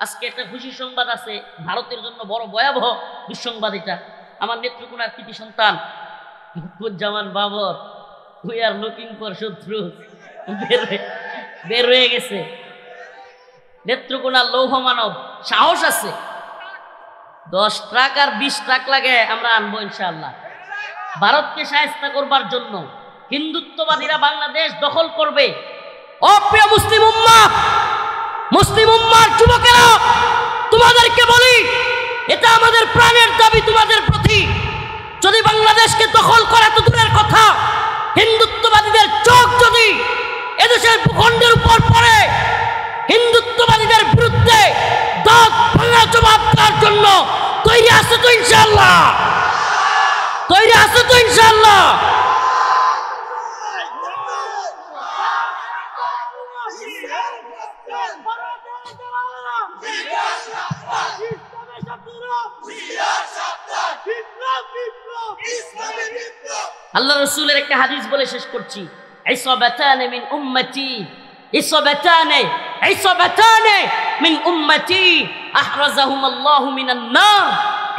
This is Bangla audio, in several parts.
আজকে একটা খুশি সংবাদ আছে, ভারতের জন্য বড় ভয়াবহ দুঃসংবাদ এটা। আমার নেত্রকোনার কৃতি সন্তান Zaman Babar, we are looking for শত্রু, বের হয়ে গেছে। নেত্রকোনার লৌহ মানব, সাহস আছে, 10 ট্রাক আর 20 ট্রাক লাগে আমরা আনবো ইনশাআল্লাহ ভারতকে শায়েস্তা করবার জন্য। হিন্দুত্ববাদীরা বাংলাদেশ দখল করবে। অপ্রিয় মুসলিম উম্মাহ, মুসলিম উম্মার যুবকেরা, তোমাদেরকে বলি, এটা আমাদের প্রাণের দাবি তোমাদের প্রতি। যদি বাংলাদেশকে দখল করা তো দূরের কথা, হিন্দুত্ববাদীদের চোখ যদি এদেশের ভূখণ্ডের উপর পড়ে, হিন্দুত্ববাদীদের বিরুদ্ধে দাঁত ভাঙা জবাব দেওয়ার জন্য তৈরি আছে তো ইনশাআল্লাহ? তৈরি আছে তো ইনশাআল্লাহ? আল্লাহ রাসূলের একটা হাদিস বলে শেষ করছি। ইসাবাতানে মিন উম্মতি, ইসাবাতানে মিন উম্মতি আহরাজাহুমুল্লাহু মিনান নার,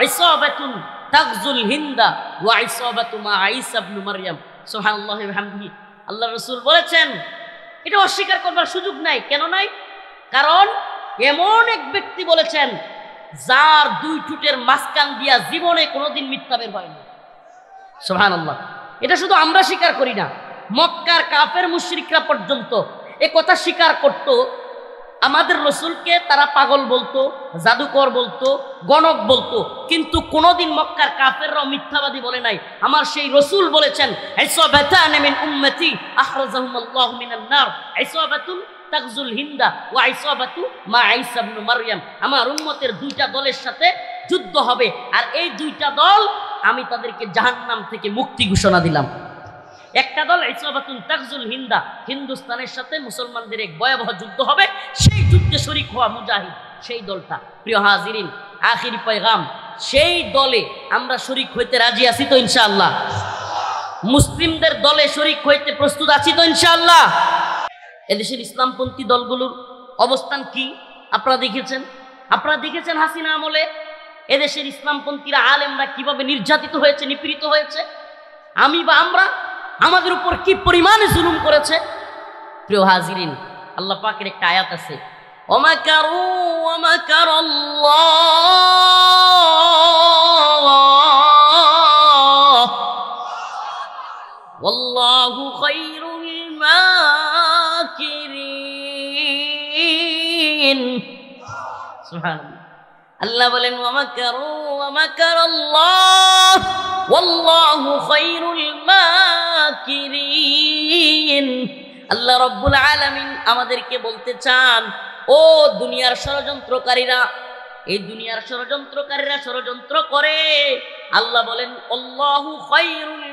ইসাবাতুন তাগজুল হিন্দা ওয়া ইসাবাতু মা ঈসা ইবনে মারইয়াম। সুবহানাল্লাহি ওয়া বিহামদিহি। আল্লাহ রাসূল বলেছেন, এটা অস্বীকার করবার সুযোগ নাই। কেন নাই? কারণ এমন এক ব্যক্তি বলেছেন যার 2 ঠোঁটের মাঝখান দিয়া জীবনে কোনোদিন মিথ্যা বের হয়নি। সুবহানাল্লাহ। এটা শুধু আমরা স্বীকার করি না, মক্কার কাফের মুশরিকরা পর্যন্ত এ কথা স্বীকার করত। আমাদের রাসূলকে তারা পাগল বলতো, জাদুকর বলতো, গণক বলতো, কিন্তু কোনোদিন মক্কার কাফেররাও মিথ্যাবাদী বলে নাই। আমার সেই রাসূল বলেছেন, ইসাবাতানে মিন উম্মতি আহরাজাহুমুল্লাহু মিনান নার, ইসাবাতুন তাগজুল হিন্দা ওয়া ইসাবাতু মা ঈসা ইবনে মারইয়াম। আমার উম্মতের 2টা দলের সাথে যুদ্ধ হবে, আর এই 2টা দল আমি তাদেরকে জাহান্নাম থেকে মুক্তি ঘোষণা দিলাম। একটা দল ইসাবাতুন তাগজুল হিন্দা, হিন্দুস্তানের সাথে মুসলমানদের এক ভয়াবহ যুদ্ধ হবে, সেই যুদ্ধে শরীক হওয়া মুজাহিদ, সেই দলটা। প্রিয় হাজিরিন, আখিরি পয়গাম, সেই দলে আমরা শরীক হইতে রাজি আছি তো ইনশাআল্লাহ? মুসলিমদের দলে শরীক হইতে প্রস্তুত আছি তো ইনশাআল্লাহ? এদেশের ইসলামপন্থী দলগুলোর অবস্থান কি আপনারা দেখেছেন? আপনারা দেখেছেন হাসিনা আমলে এদেশের ইসলামপন্থীরা, আলেমরা কিভাবে নির্যাতিত হয়েছে, নিপীড়িত হয়েছে। আমরা আমাদের উপর কি পরিমাণে জুলুম করেছে। প্রিয় হাজিরিন, আল্লাহ পাকের একটা আয়াত আছে, ওমাকারু ওমাকারাল্লাহ ওয়াল্লাহু খায়রুল মাকিরিন। সুবহানাল্লাহ। আল্লাহ বলেন, ওয়ামাকারু ওয়ামাকারাল্লাহ ওয়াল্লাহু খায়রুল মাকিরিন। আল্লাহ রাব্বুল আলামিন আমাদেরকে বলতে চান, ও দুনিয়ার ষড়যন্ত্রকারীরা, এই দুনিয়ার ষড়যন্ত্রকারীরা ষড়যন্ত্র করে, আল্লাহ বলেন আল্লাহু খায়রুল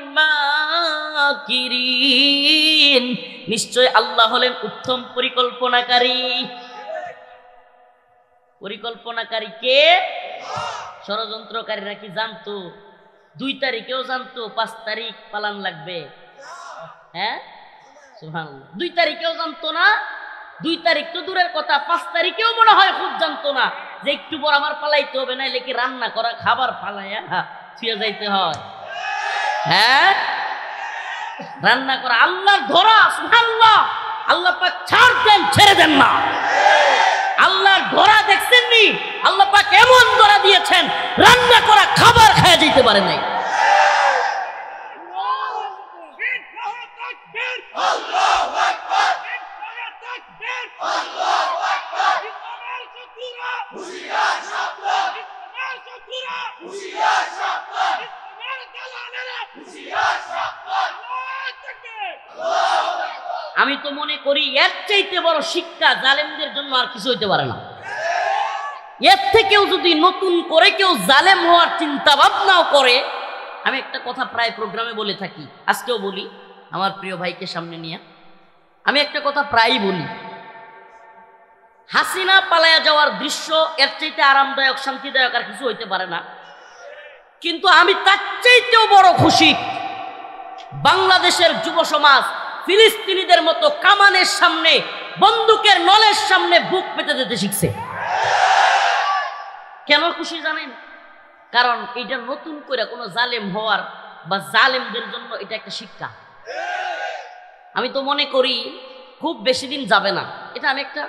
মাকিরিন, নিশ্চয় আল্লাহ হলেন উত্তম পরিকল্পনাকারী। পরিকল্পনাকারী কে? ষড়যন্ত্রকারীরা কি জানতো? 2 তারিখেও জানতো 5 তারিখ পালান লাগবে। হ্যাঁ, সুবহানাল্লাহ। 2 তারিখেও জানতো না, 2 তারিখ তো দূরের কথা, 5 তারিখেও মনে হয় খুব জানতো না যে একটু পর আমার পালাইতে হবে, না এলে কি রান্না করা খাবার পালাইয়া ছুঁয়ে যাইতে হয়। হ্যাঁ, রান্না করা আল্লাহর ধরা। সুবহানাল্লাহ। আল্লাহ পাক ছাড় দেন, ছেড়ে দেন না। আল্লাহর ধরা দেখছেন নি? আল্লাহ পাক এমন ধরা দিয়েছেন, রান্না করা খাবার খাওয়া যেতে পারে নাই। আমি তো মনে করি এর চাইতে বড় শিক্ষা জালেমদের জন্য আর কিছু হইতে পারে না। এর থেকেও যদি নতুন করে কেউ জালেম হওয়ার চিন্তা ভাবনাও করে, আমি একটা কথা প্রায় প্রোগ্রামে বলে থাকি, আজকেও বলি আমার প্রিয় ভাইকে সামনে নিয়ে, আমি একটা কথা প্রায়ই বলি, হাসিনা পালায়া যাওয়ার দৃশ্য এর চাইতে আরামদায়ক, শান্তিদায়ক আর কিছু হইতে পারে না। কিন্তু আমি তার চাইতেও বড় খুশি, বাংলাদেশের যুব সমাজ ফিলিস্তিনিদের মতো কামানের সামনে, বন্দুকের নলের সামনে বুক পেতে দিতে শিখছে। কেন খুশি জানেন? কারণ এটা নতুন করে কোনো জালেম হওয়ার বা জালেমদের জন্য এটা একটা শিক্ষা। আমি তো মনে করি খুব বেশি দিন যাবে না, এটা আমি একটা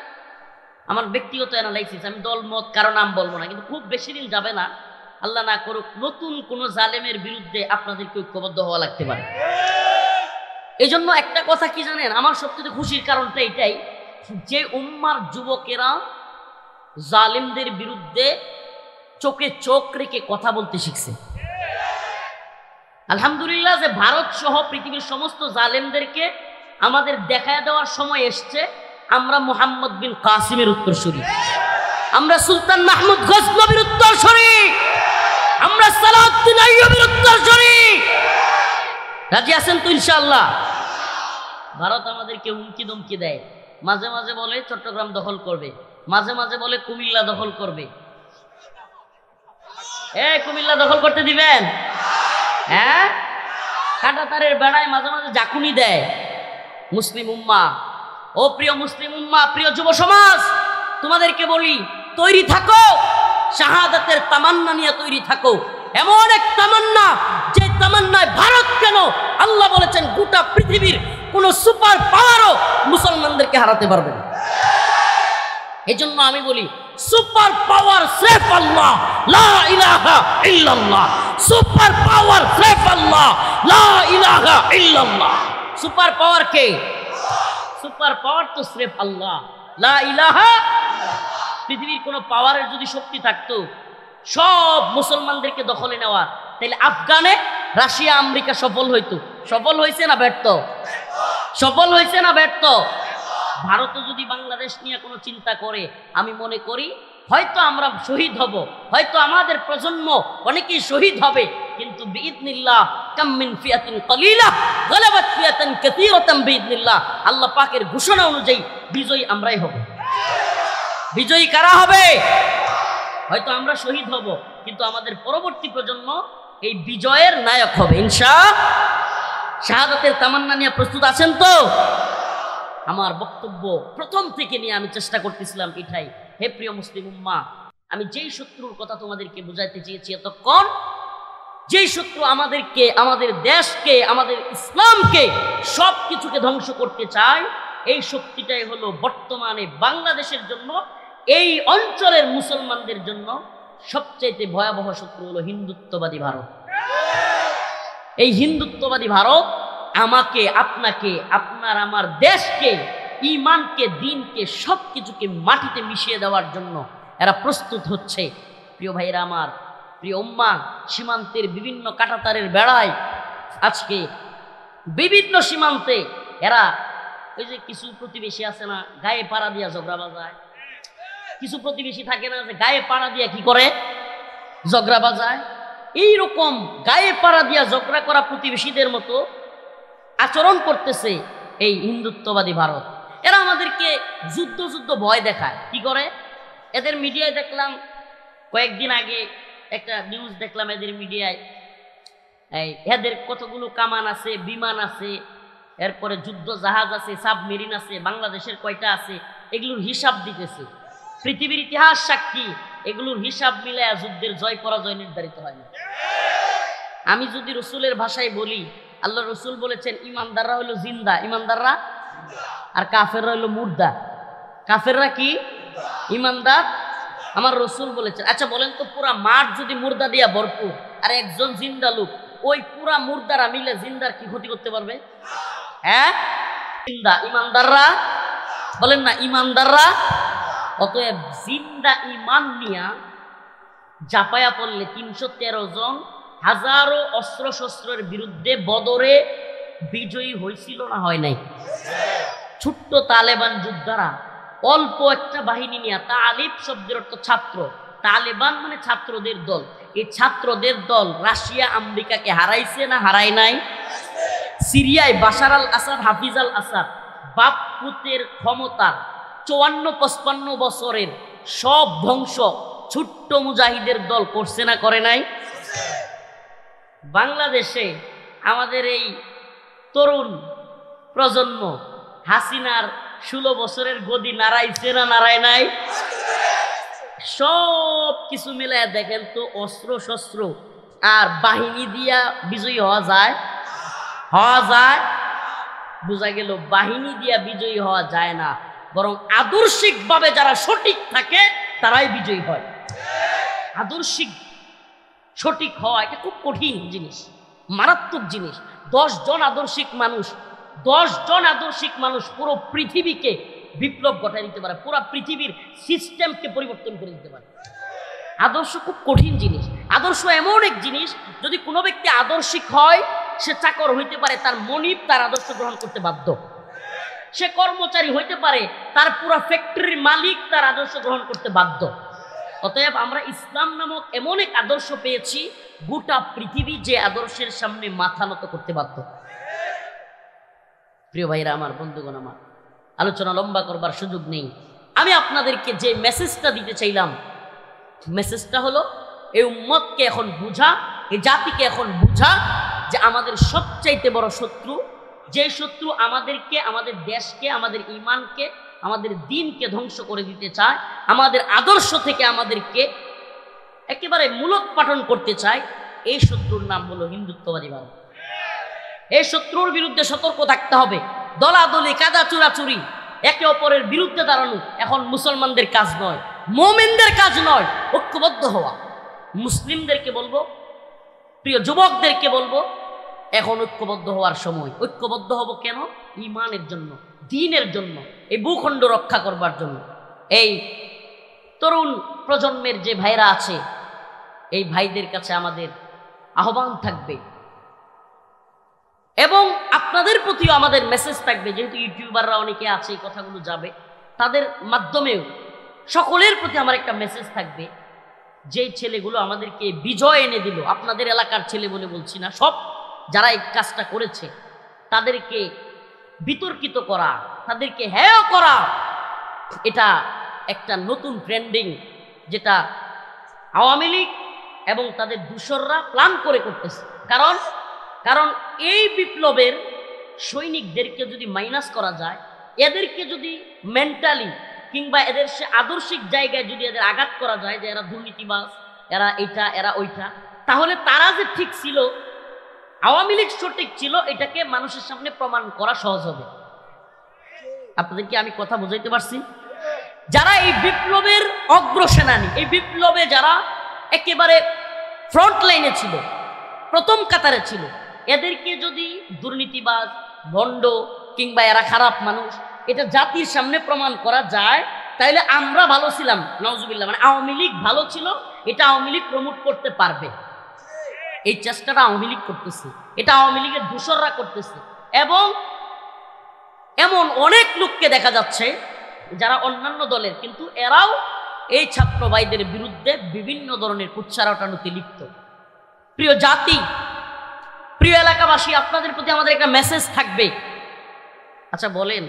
আমার ব্যক্তিগত অ্যানালাইসিস, আমি দল মত কারো নাম বলবো না, কিন্তু খুব বেশি দিন যাবে না, আল্লাহ না করুক, নতুন কোনো জালেমের বিরুদ্ধে আপনাদেরকে ঐক্যবদ্ধ হওয়া লাগতে পারে। এই জন্য একটা কথা কি জানেন, আমার সবচেয়ে খুশির কারণটা এটাই, যে উম্মার যুবকেরা জালেমদের বিরুদ্ধে চোখে চোখ রেখে কথা বলতে শিখছে। আলহামদুলিল্লাহ, যে ভারত সহ পৃথিবীর সমস্ত জালেমদেরকে আমাদের দেখায় দেওয়ার সময় এসছে। আমরা মুহাম্মদ বিন কাসিমের উত্তরসূরি, আমরা সুলতান মাহমুদ গজনবীর উত্তরসূরি, আমরা সালাউদ্দিন আইয়ুবীর উত্তরসূরি। রাজি আছেন তো ইনশাআল্লাহ? ভারত আমাদেরকে হুমকি দমকি দেয়, মাঝে মাঝে বলে চট্টগ্রাম দখল করবে, মাঝে মাঝে বলে কুমিল্লা দখল করবে। কুমিল্লা দখল করতে দিবেন? হ্যাঁ, কাঁটাতারের বেড়ায় মাঝে মাঝে জাকুনি দেয়। মুসলিম উম্মা, ও প্রিয় মুসলিম উম্মা, প্রিয় যুব সমাজ, তোমাদেরকে বলি, তৈরি থাকো, শাহাদাতের তামান্না নিয়ে তৈরি থাকো। এমন এক তামান্না, যে তামান্নায় ভারত কেন, আল্লাহ বলেছেন গোটা পৃথিবীর কোন সুপার পাওয়ারও মুসলমানদেরকে হারাতে পারবে না। এই জন্য আমি বলি, সুপার পাওয়ার সির্ফ আল্লাহ, লা ইলাহা ইল্লাল্লাহ। সুপার পাওয়ার সির্ফ আল্লাহ, লা ইলাহা ইল্লাল্লাহ। সুপার পাওয়ার কে? সুপার পাওয়ার তো সির্ফ আল্লাহ, লা ইলাহা। পৃথিবীর কোন পাওয়ারের যদি শক্তি থাকতো সব মুসলমানদেরকে দখলে নেওয়া, তাহলে আফগানে রাশিয়া আমেরিকা সফল হইতো। সফল হয়েছে না ব্যর্থ? সফল হয়েছে না ব্যর্থ? ভারতও যদি বাংলাদেশ নিয়ে কোনো চিন্তা করে, আমি মনে করি হয়তো আমরা শহীদ হব, হয়তো আমাদের প্রজন্ম অনেকেই শহীদ হবে, কিন্তু বিইذنিল্লাহ কাম মিন ফিয়াতিন কলিলা গালাবাত ফিয়াতান কাসীরাতান বিইذনিল্লাহ। আল্লাহ পাকের ঘোষণা অনুযায়ী বিজয়ী আমরাই হব। বিজয়ী কারা হবে? হয়তো আমরা শহীদ হব, কিন্তু আমাদের পরবর্তী প্রজন্ম এই বিজয়ের নায়ক হবে ইনশাআল্লাহ। শাহাদাতের তামান্না নিয়ে প্রস্তুত আছেন তো? আমার বক্তব্য প্রথম থেকে নিয়ে আমি চেষ্টা করতেছিলাম এটাই, হে প্রিয় মুসলিম উম্মাহ, আমি যেই শত্রুর কথা তোমাদেরকে বুঝাইতে চেয়েছি এতক্ষণ, যেই শত্রু আমাদেরকে, আমাদের দেশকে, আমাদের ইসলামকে, সব কিছুকে ধ্বংস করতে চায়, এই শক্তিটাই হলো বর্তমানে বাংলাদেশের জন্য, এই অঞ্চলের মুসলমানদের জন্য সবচেয়ে ভয়াবহ শত্রু হলো হিন্দুত্ববাদী ভারত। এই হিন্দুত্ববাদী ভারত আমাকে, আপনাকে, আপনার আমার দেশকে, ঈমানকে, দ্বীনকে, সব কিছুকে মাটিতে মিশিয়ে দেওয়ার জন্য এরা প্রস্তুত হচ্ছে। প্রিয় ভাইরা আমার, প্রিয় উম্মা, সীমান্তের বিভিন্ন কাঁটাতারের বেড়ায় আজকে বিভিন্ন সীমান্তে এরা, ওই যে কিছু প্রতিবেশী আছে না, গায়ে পাড়া দিয়া ঝগড়া বাজায়, কিছু প্রতিবেশী থাকে না যে গায়ে পাড়া দিয়া কি করে, ঝগড়া বাজায়। এইরকম গায়ে পাড়া দিয়া ঝগড়া করা প্রতিবেশীদের মতো আচরণ করতেছে এই হিন্দুত্ববাদী ভারত। এরা আমাদেরকে যুদ্ধ যুদ্ধ ভয় দেখায়। কি করে? এদের মিডিয়ায় দেখলাম কয়েকদিন আগে একটা নিউজ দেখলাম, এদের মিডিয়ায় এদের কতগুলো কামান আছে, বিমান আছে, এরপরে যুদ্ধ জাহাজ আছে, সাবমেরিন আছে, বাংলাদেশের কয়টা আছে, এগুলোর হিসাব দিতেছে। পৃথিবীর ইতিহাস সাক্ষী, এগুলোর হিসাব মিলায় যুদ্ধের জয় পরাজয় নির্ধারিত হয় না। আমি যদি রসুলের ভাষায় বলি, আল্লাহ রসুল বলেছেন ইমানদাররা হলো জিন্দা, ইমানদাররা, আর কাফেররা হলো মুর্দা। কাফেররা কি? ইমানদার। আমার রসুল বলেছেন। আচ্ছা বলেন তো, পুরা মাঠ যদি মুর্দা দিয়া ভরপুর আর একজন জিন্দা লোক, ওই পুরা মুর্দারা মিলে জিন্দার কি ক্ষতি করতে পারবে? হ্যাঁ, জিন্দা। ইমানদাররা বলেন না, ইমানদাররা। অতএব জিন্দা ইমান নিয়া জাপায়া পড়লে 313 জন হাজারো অস্ত্র শস্ত্রের বিরুদ্ধে বদরে বিজয়ী হয়েছিল না হয় নাই? ছোট্ট তালেবান যোদ্ধারা অল্প একটা বাহিনী নিয়ে, তালিব শব্দের অর্থ ছাত্র, তালেবান মানে ছাত্রদের দল, এই ছাত্রদের দল রাশিয়া আমেরিকাকে হারাইছে না হারায় নাই? সিরিয়ায় বাশার আল আসাদ, হাফিজ আল আসাদ, বাপ পুতের ক্ষমতা 54-55 বছরের সব ধ্বংস ছোট্ট মুজাহিদের দল করছে না করে নাই? বাংলাদেশে আমাদের এই তরুণ প্রজন্ম হাসিনার 16 বছরের গদি নাড়াইছে না নাড়ায় নাই? সব কিছু মিলে দেখেন তো, অস্ত্র শস্ত্র আর বাহিনী দিয়া বিজয়ী হওয়া যায়? বোঝা গেল বাহিনী দিয়া বিজয়ী হওয়া যায় না, বরং আদর্শিকভাবে যারা সঠিক থাকে তারাই বিজয়ী হয়। আদর্শিক সঠিক হওয়া এটা খুব কঠিন জিনিস, মারাত্মক জিনিস। 10 জন আদর্শিক মানুষ পুরো পৃথিবীকে বিপ্লব ঘটায় দিতে পারে, পুরো পৃথিবীর সিস্টেমকে পরিবর্তন করে দিতে পারে। আদর্শ খুব কঠিন জিনিস। আদর্শ এমন এক জিনিস, যদি কোনো ব্যক্তি আদর্শিক হয়, সে চাকর হইতে পারে, তার মনিব তার আদর্শ গ্রহণ করতে বাধ্য। সে কর্মচারী হইতে পারে, তার পুরো ফ্যাক্টরির মালিক তার আদর্শ গ্রহণ করতে বাধ্য। অতএব আমরা ইসলাম নামক এমন এক আদর্শ পেয়েছি, গোটা পৃথিবী যে আদর্শের সামনে মাথা নত করতে বাধ্য। প্রিয় ভাইরা আমার, বন্ধুগণ আমার, আলোচনা লম্বা করবার সুযোগ নেই। আমি আপনাদেরকে যে মেসেজটা দিতে চাইলাম, মেসেজটা হলো এই উম্মতকে এখন বুঝা, এই জাতিকে এখন বুঝা যে আমাদের সবচাইতে বড় শত্রু, যে শত্রু আমাদেরকে, আমাদের দেশকে, আমাদের ঈমানকে, আমাদের দ্বীনকে ধ্বংস করে দিতে চায়, আমাদের আদর্শ থেকে আমাদেরকে একেবারে মূলোৎপাটন করতে চায়, এই শত্রুর নাম হলো হিন্দুত্ববাদী ভারত। এই শত্রুর বিরুদ্ধে সতর্ক থাকতে হবে। দলাদলি, কাদা চুরাচুরি, একে অপরের বিরুদ্ধে দাঁড়ানো এখন মুসলমানদের কাজ নয়, মুমিনদের কাজ নয়। ঐক্যবদ্ধ হওয়া। মুসলিমদেরকে বলবো, প্রিয় যুবকদেরকে বলবো, এখন ঐক্যবদ্ধ হওয়ার সময়। ঐক্যবদ্ধ হব কেন? ঈমানের জন্য, দ্বীনের জন্য, এই ভূখণ্ড রক্ষা করবার জন্য। এই তরুণ প্রজন্মের যে ভাইরা আছে, এই ভাইদের কাছে আমাদের আহ্বান থাকবে এবং আপনাদের প্রতিও আমাদের মেসেজ থাকবে। যেহেতু ইউটিউবাররা অনেকে আছে, এই কথাগুলো যাবে, তাদের মাধ্যমেও সকলের প্রতি আমার একটা মেসেজ থাকবে। যেই ছেলেগুলো আমাদেরকে বিজয় এনে দিল, আপনাদের এলাকার ছেলে বলে বলছি না, সব যারা এই কাজটা করেছে, তাদেরকে বিতর্কিত করা, তাদেরকে হেয় করা, এটা একটা নতুন ট্রেন্ডিং, যেটা আওয়ামী লীগ এবং তাদের দূষররা প্ল্যান করে করতেছে। কারণ এই বিপ্লবের সৈনিকদেরকে যদি মাইনাস করা যায়, এদেরকে যদি মেন্টালি কিংবা এদের সে আদর্শিক জায়গায় যদি এদের আঘাত করা যায় যে এরা দুর্নীতিবাজ, এরা এইটা, এরা ওইটা, তাহলে তারা যে ঠিক ছিল, আওয়ামী লীগ সঠিক ছিল, এটাকে মানুষের সামনে প্রমাণ করা সহজ হবে। আপনাদেরকে আমি কথা বুঝাইতে পারছি? যারা এই বিপ্লবের অগ্রসেনানী, এই বিপ্লবে যারা একেবারে ফ্রন্ট লাইনে ছিল, প্রথম কাতারে ছিল, এদেরকে যদি দুর্নীতিবাজ, ভণ্ড কিংবা এরা খারাপ মানুষ, এটা জাতির সামনে প্রমাণ করা যায়, তাহলে আমরা ভালো ছিলাম, নাউজুবিল্লাহ, মানে আওয়ামী লীগ ভালো ছিল, এটা আওয়ামী লীগ প্রমোট করতে পারবে। এই চেষ্টাটা আওয়ামী লীগ করতেছে, এটা আওয়ামী লীগের দূষররা করতেছে। এবং এমন অনেক লোককে দেখা যাচ্ছে যারা অন্যান্য দলের, কিন্তু এরাও এই ছাত্র ভাইদের বিরুদ্ধে বিভিন্ন ধরনের কুচ্ছা রটানোতে লিপ্ত। প্রিয় জাতি, প্রিয় এলাকাবাসী, আপনাদের প্রতি আমাদের একটা মেসেজ থাকবে। আচ্ছা বলেন,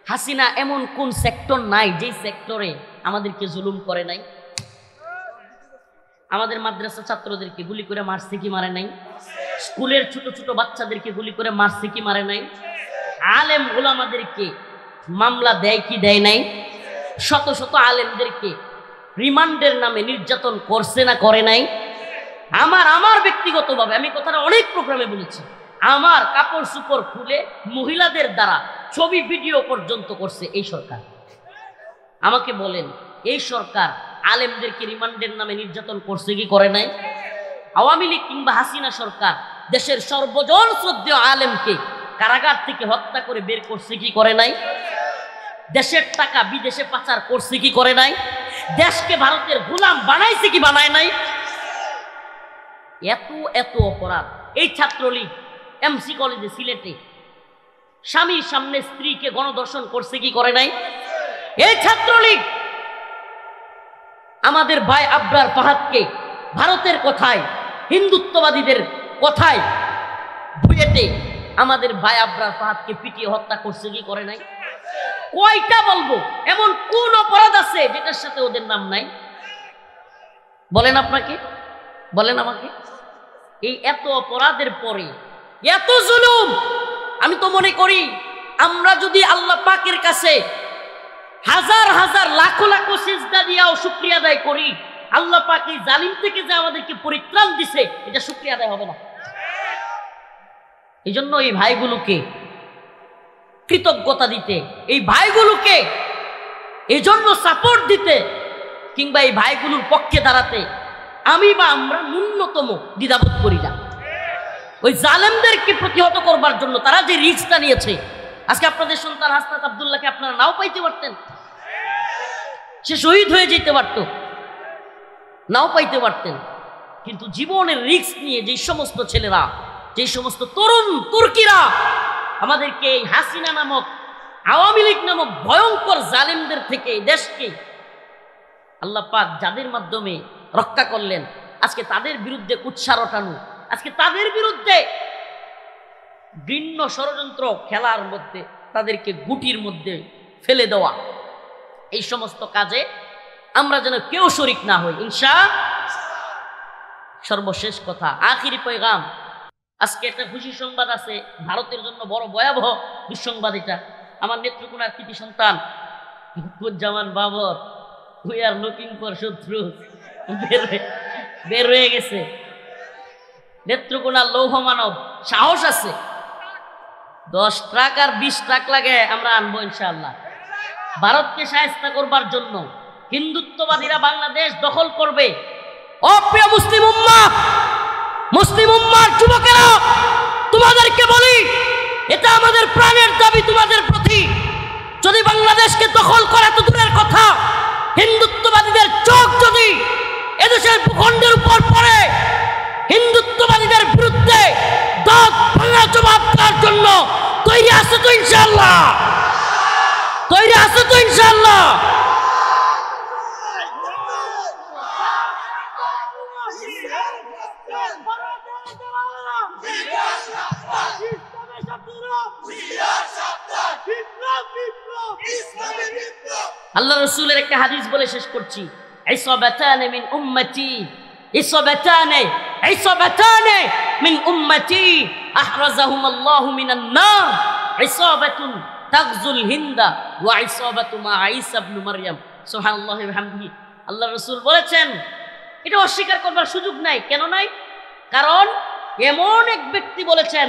হাসিনা এমন কোন সেক্টর নাই যেই সেক্টরে আমাদেরকে জুলুম করে নাই? আমাদের মাদ্রাসা ছাত্রদেরকে গুলি করে মারছে কি মারে নাই? স্কুলের ছোট ছোট বাচ্চাদেরকে গুলি করে মারছে কি মারে নাই? আলেম ওলামাদেরকে মামলা দেয় কি দেয় নাই? শত শত আলেমদেরকে রিমান্ডের নামে নির্যাতন করছে না করে নাই? আমার ব্যক্তিগতভাবে আমি কথাটা অনেক প্রোগ্রামে বলেছি, আমার কাপড় চোপড় খুলে মহিলাদের দ্বারা ছবি ভিডিও পর্যন্ত করছে এই সরকার। আমাকে বলেন, এই সরকার আলেমদেরকে রিমান্ডের নামে নির্যাতন করছে কি করে নাই? আওয়ামী লীগ কিংবা হাসিনা সরকার দেশের সর্বজন শ্রদ্ধেয় আলেমকে কারাগার থেকে হত্যা করে বের করছে কি করে নাই? দেশের টাকা বিদেশে পাচার করছে কি করে নাই? দেশকে ভারতের গোলাম বানাইছে কি বানায় নাই? এত এত অপরাধ। এই ছাত্রলীগ এমসি কলেজে সিলেটে স্বামীর সামনে স্ত্রীকে গণধর্ষণ করছে কি করে নাই? এই ছাত্রলীগ আমাদের ভাই আবরার ফাহাদকে ভারতের কথায়, হিন্দুত্ববাদীদের কথায় বুয়েটে আমাদের ভাই আবরার ফাহাদকে পিটিয়ে হত্যা করছে কি করে নাই? কয়টা বলবো? এমন কোন অপরাধ আছে যেটার সাথে ওদের নাম নাই? বলেন আপনাকে, বলেন আমাকে। এই এত অপরাধের পরে এত জুলুম, আমি তো মনে করি আমরা যদি আল্লাহ পাকের কাছে হাজার হাজার লাখো লাখো সিজদা দিয়াও শুকরিয়া আদায় করি, আল্লাহ পাক এই জালিম থেকে যে আমাদেরকে পরিত্রাণ দিছে এটা শুকরিয়া আদায় হবে না। এই জন্য এই ভাইগুলোকে কৃতজ্ঞতা দিতে, এই ভাইগুলোকে এই জন্য সাপোর্ট দিতে, কিংবা এই ভাইগুলোর পক্ষে দাঁড়াতে আমি বা আমরা ন্যূনতম দ্বিধাবোধ করি না। ওই জালেমদেরকে প্রতিহত করবার জন্য তারা যে রিস্কটা নিয়েছে, আজকে আপনাদের সন্তান হাসনাত আব্দুল্লাহকে আপনারা নাও পাইতে পারতেন, সে শহীদ হয়ে যেতে পারত, নাও পাইতে পারতেন, কিন্তু জীবনের রিস্ক নিয়ে যে সমস্ত ছেলেরা, যে সমস্ত তরুণ তুর্কিরা আমাদেরকে এই হাসিনা নামক, আওয়ামী লীগ নামক ভয়ঙ্কর জালেমদের থেকে দেশকে আল্লাহ পাক যাদের মাধ্যমে রক্ষা করলেন, আজকে তাদের বিরুদ্ধে কুৎসা রটানো, আজকে তাদের বিরুদ্ধে ঘৃণ্য ষড়যন্ত্র খেলার মধ্যে তাদেরকে গুটির মধ্যে ফেলে দেওয়া, এই সমস্ত কাজে আমরা যেন কেউ শরিক না হই ইনশাআল্লাহ। সর্বশেষ কথা, আখিরি পয়গাম, আজকে একটা খুশি সংবাদ আছে, ভারতের জন্য বড় ভয়াবহ দুঃসংবাদ এটা। আমার নেত্রকোনার কৃতি সন্তান Zaman Babar, we are looking for শত্রু, বের হয়ে গেছে। নেত্রকোনার লৌহ মানব, সাহস আছে, 10 ট্রাক আর 20 ট্রাক লাগে আমরা আনবো ইনশাআল্লাহ। ভারতকে শায়েস্তা করবার জন্য হিন্দুত্ববাদীরা বাংলাদেশ দখল করবে। অপ্রিয় মুসলিম উম্মাহ, মুসলিম উম্মার যুবকেরা, তোমাদেরকে বলি, এটা আমাদের প্রাণের দাবি তোমাদের প্রতি। যদি বাংলাদেশকে দখল করা তো দূরের কথা, হিন্দুত্ববাদীদের চোখ যদি এদেশের ভূখণ্ডের উপর পড়ে, হিন্দুত্ববাদীদের বিরুদ্ধে দাঁত ভাঙা জবাব দেওয়ার জন্য তৈরি আছে তো ইনশাআল্লাহ? তৈরি আছে তো ইনশাআল্লাহ? আল্লাহ রাসূলের একটা হাদিস বলে শেষ করছি, ইসাবাতানে মিন উম্মতি, ইসাবাতানে মিন উম্মতি আহরাজাহুমুল্লাহু মিনান নার, ইসাবাতুন তাগজুল হিন্দা ওয়া ইসাবাতু মা ঈসা ইবনে মারইয়াম। সুবহানাল্লাহি ওয়া বিহামদিহি। আল্লাহ রাসূল বলেছেন, এটা অস্বীকার করবার সুযোগ নাই। কেন নাই? কারণ এমন এক ব্যক্তি বলেছেন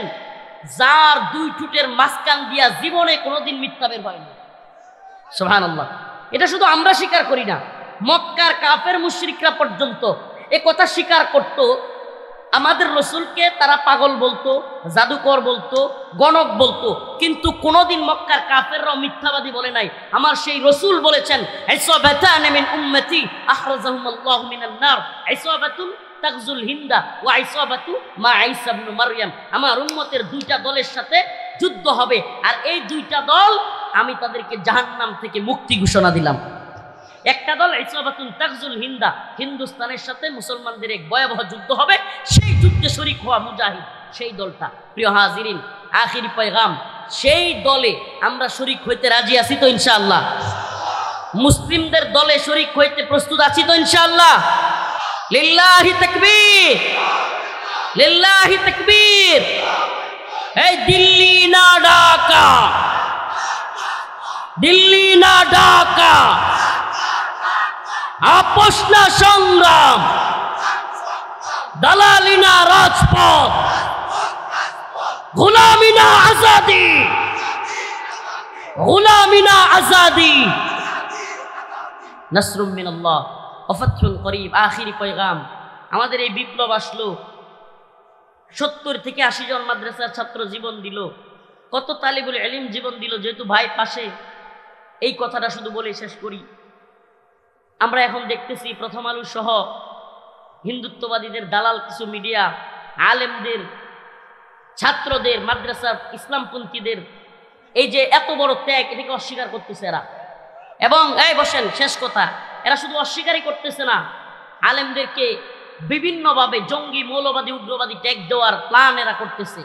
যার 2 ঠোঁটের মাঝখান দিয়া জীবনে কোনোদিন মিথ্যা বের হয়নি। সুবহানাল্লাহ। এটা শুধু আমরা স্বীকার করি না, মক্কার কাফের মুশরিকরা পর্যন্ত এ কথা স্বীকার করত। আমাদের রসুলকে তারা পাগল বলতো, জাদুকর বলতো, গণক বলতো, কিন্তু কোনোদিন মক্কার কাফেররাও মিথ্যাবাদী বলে নাই। আমার সেই রসুল বলেছেন, ইসাবাতানে মিন উম্মতি আহরাজাহুমুল্লাহু মিনান নার, ইসাবাতুন তাগজুল হিন্দা ওয়া ইসাবাতু মা ঈসা ইবনে মারইয়াম। আমার উম্মতের 2টা দলের সাথে যুদ্ধ হবে, আর এই 2টা দল আমি তাদেরকে জাহান্নাম থেকে মুক্তি ঘোষণা দিলাম। একটা দল ইসাবাতুন তাগজুল হিন্দা, হিন্দুস্তানের সাথে মুসলমানদের এক ভয়াবহ যুদ্ধ হবে, সেই যুদ্ধে শরীক হওয়া মুজাহিদ, সেই দলটা। প্রিয় হাজিরিন, আখিরি পয়গাম, সেই দলে আমরা শরীক হইতে রাজি আছি তো ইনশাআল্লাহ? মুসলিমদের দলে শরীক হইতে প্রস্তুত আছি তো ইনশাআল্লাহ? লিল্লাহি তাকবীর, লিল্লাহি তাকবীর। এই দিল্লি না ঢাকা, দিল্লি না ঢাকা, আপোষ না সংগ্রাম, দালালি না রাজপথ, গোলামি না আজাদি, গোলামি না আজাদি। নাসরুম মিনাল্লাহ ওয়া ফাতহুন করিব। আখিরি পয়গাম, আমাদের এই বিপ্লব আসলো, 70 থেকে 80 জন মাদ্রাসার ছাত্র জীবন দিল, কত তালিবুল ইলম জীবন দিল। যেহেতু ভাই পাশে, এই কথাটা শুধু বলে শেষ করি। আমরা এখন দেখতেছি প্রথম আলো সহ হিন্দুত্ববাদীদের দালাল কিছু মিডিয়া, আলেমদের, ছাত্রদের, মাদ্রাসার ইসলামপন্থীদের এই যে এত বড় ত্যাগ, এটাকে অস্বীকার করতেছে এরা। এবং এই বসেন, শেষ কথা, এরা শুধু অস্বীকারই করতেছে না, আলেমদেরকে বিভিন্নভাবে জঙ্গি, মৌলবাদী, উগ্রবাদী ট্যাগ দেওয়ার প্ল্যান এরা করতেছে।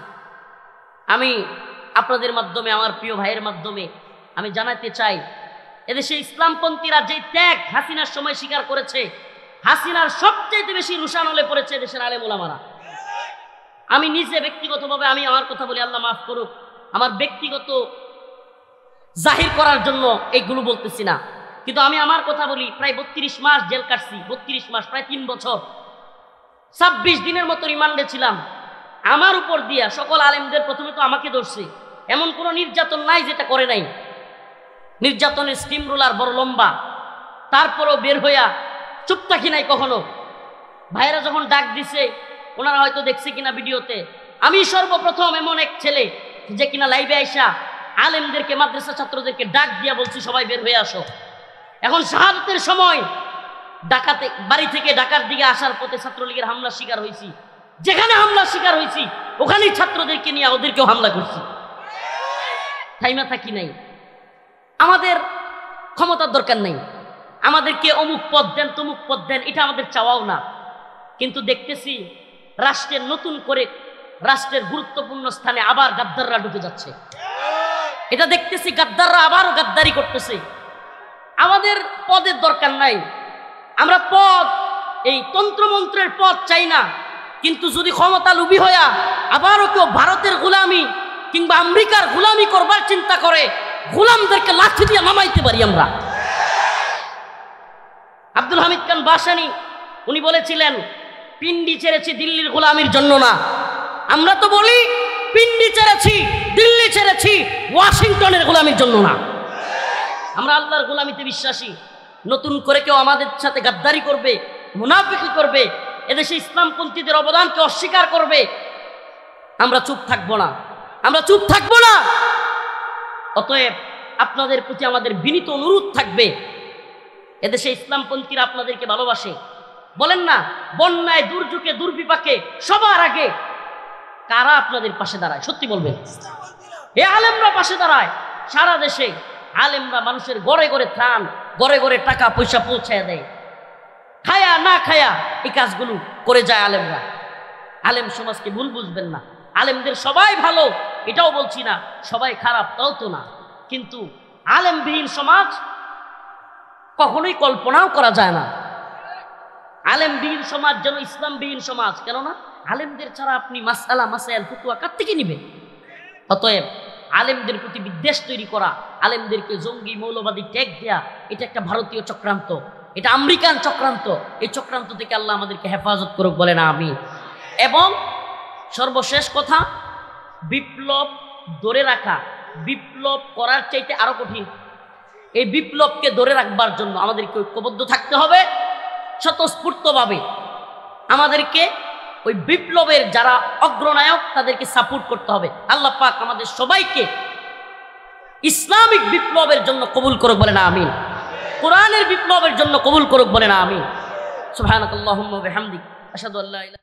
আমি আপনাদের মাধ্যমে, আমার প্রিয় ভাইয়ের মাধ্যমে আমি জানাতে চাই, এদেশে ইসলামপন্থীরা যে ত্যাগ হাসিনার সময় স্বীকার করেছে, হাসিনার সবচেয়ে বেশি রুশান হলে পড়েছে দেশের আলেম ওলামারা। আমি নিজে ব্যক্তিগতভাবে, আমি আমার কথা বলি, আল্লাহ মাফ করুক, আমার ব্যক্তিগত জাহির করার জন্য এইগুলো বলতেছি না, কিন্তু আমি আমার কথা বলি। প্রায় 32 মাস জেল কাটছি, 32 মাস, প্রায় 3 বছর, 26 দিনের মতো রিমান্ডে ছিলাম। আমার উপর দিয়া সকল আলেমদের প্রথমে তো আমাকে ধরছে। এমন কোনো নির্যাতন নাই যেটা করে নাই। নির্যাতনের স্টিম রোলার বড় লম্বা, তারপরও বের হইয়া চুপ থাকি নাই কখনো। ভাইরা যখন ডাক দিছে, ওনারা হয়তো দেখছে কিনা ভিডিওতে, আমি সর্বপ্রথম এমন এক ছেলে যে কিনা লাইভে আইসা আলেমদেরকে, মাদ্রাসা ছাত্রদেরকে ডাক দিয়া বলছি সবাই বের হয়ে আসো। এখন শাহাদাতের সময় ডাকাতে বাড়ি থেকে ঢাকার দিকে আসার পথে ছাত্রলীগের হামলার শিকার হয়েছি। যেখানে হামলার শিকার হয়েছি ওখানেই ছাত্রদেরকে নিয়ে ওদেরকেও হামলা করছি, থাইমা থাকি নাই। আমাদের ক্ষমতার দরকার নেই, আমাদেরকে অমুক পদ দেন তমুক পদ দেন, এটা আমাদের চাওয়াও না। কিন্তু দেখতেছি রাষ্ট্রের নতুন করে রাষ্ট্রের গুরুত্বপূর্ণ স্থানে আবার গাদ্দাররা ঢুকে যাচ্ছে। এটা দেখতেছি গাদ্দাররা আবারও গাদ্দারি করতেছে। আমাদের পদের দরকার নাই, আমরা পদ, এই তন্ত্রমন্ত্রের পদ চাই না। কিন্তু যদি ক্ষমতা লোভী হইয়া আবারও কেউ ভারতের গোলামি কিংবা আমেরিকার গোলামি করবার চিন্তা করে, গোলামদেরকে লাঠি দিয়ে নামাইতে পারি আমরা। আব্দুল হামিদ খান বাসানি উনি বলেছিলেন, পিন্ডি ছেড়েছি দিল্লির গোলামির জন্য না। আমরা তো বলি পিন্ডি ছেড়েছি, দিল্লি ছেড়েছি, ওয়াশিংটনের গোলামির জন্য না। আমরা আল্লাহর গোলামিতে বিশ্বাসী। নতুন করে কেউ আমাদের সাথে গাদ্দারি করবে, মুনাফিকি করবে, এদেশে ইসলামপন্থীদের অবদানকে অস্বীকার করবে, আমরা চুপ থাকবো না, আমরা চুপ থাকবো না। অতএব আপনাদের প্রতি আমাদের বিনীত অনুরোধ থাকবে, এদেশে ইসলামপন্থীরা আপনাদেরকে ভালোবাসে। বলেন না, বন্যায়, দুর্যোগে, দুর্বিপাকে সবার আগে কারা আপনাদের পাশে দাঁড়ায়? সত্যি বলবেন। এ আলেমরা পাশে দাঁড়ায়। সারা দেশে আলেমরা মানুষের ঘরে ঘরে ত্রাণ, ঘরে ঘরে টাকা পয়সা পৌঁছায় দেয়। খায়া না খায়া এই কাজগুলো করে যায় আলেমরা। আলেম সমাজকে ভুল বুঝবেন না, আলেমদের সবাই ভালো এটাও বলছি না, সবাই খারাপ তাও তো না। কিন্তু আলেমবিহীন সমাজ কখনোই কল্পনাও করা যায় না। আলেমবিহীন সমাজ যেন ইসলামবিহীন সমাজ। কেননা আলেমদের ছাড়া আপনি মাসআলা মাসাইল ফতোয়া কার থেকে নিবেন? অতএব আলেমদের প্রতি বিদ্বেষ তৈরি করা, আলেমদেরকে জঙ্গি মৌলবাদী ট্যাগ দেয়া, এটা একটা ভারতীয় চক্রান্ত, এটা আমেরিকান চক্রান্ত। এই চক্রান্ত থেকে আল্লাহ আমাদেরকে হেফাজত করুক, বলে না আমি। এবং সর্বশেষ কথা, বিপ্লব ধরে রাখা, বিপ্লব করার চাইতে আরো কঠিন। এই বিপ্লবকে ধরে রাখবার জন্য আমাদেরকে ঐক্যবদ্ধ থাকতে হবে স্বতঃস্ফূর্তভাবে। আমাদেরকে ওই বিপ্লবের যারা অগ্রনায়ক তাদেরকে সাপোর্ট করতে হবে। আল্লাহ পাক আমাদের সবাইকে ইসলামিক বিপ্লবের জন্য কবুল করুক, বলে না আমিন। কোরআনের বিপ্লবের জন্য কবুল করুক, বলে না আমিন। সুবহানাকাল্লাহুম্মা ওয়া বিহামদিক, আশহাদু আল্লা ইলাহা